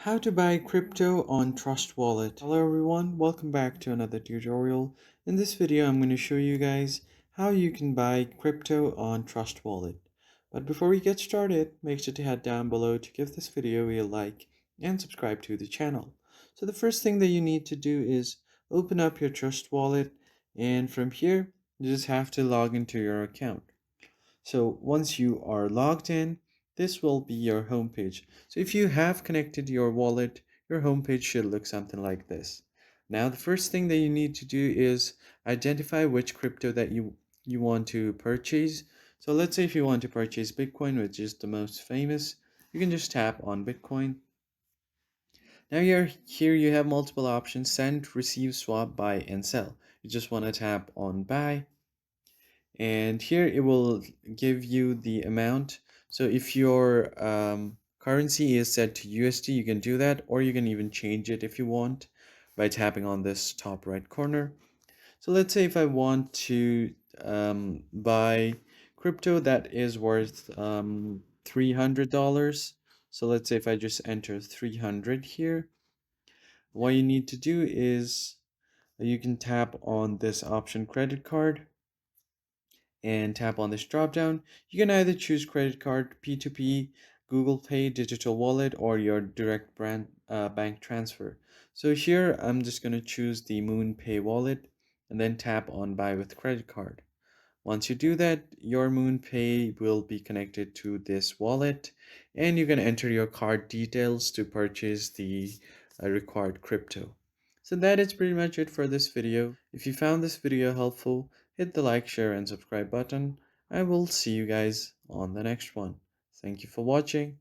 How to buy crypto on Trust Wallet. Hello everyone, welcome back to another tutorial. In this video, I'm going to show you guys how you can buy crypto on Trust Wallet. But before we get started, make sure to head down below to give this video a like and subscribe to the channel. So the first thing that you need to do is open up your Trust Wallet, and from here, you just have to log into your account. So once you are logged in, this will be your homepage. So if you have connected your wallet, your homepage should look something like this. Now, the first thing that you need to do is identify which crypto that you want to purchase. So let's say if you want to purchase Bitcoin, which is the most famous, you can just tap on Bitcoin. Now here you have multiple options: send, receive, swap, buy, and sell. You just want to tap on buy, and here it will give you the amount. So if your currency is set to USD, you can do that, or you can even change it if you want by tapping on this top right corner. So let's say if I want to buy crypto that is worth $300. So let's say if I just enter 300 here, what you need to do is you can tap on this option credit card and tap on this drop down. You can either choose credit card, P2P, Google Pay, digital wallet, or your direct bank transfer. So here I'm just going to choose the MoonPay wallet and then tap on buy with credit card. Once you do that, your MoonPay will be connected to this wallet, and you can enter your card details to purchase the required crypto. So that is pretty much it for this video. If you found this video helpful, hit the like, share, and subscribe button. I will see you guys on the next one. Thank you for watching.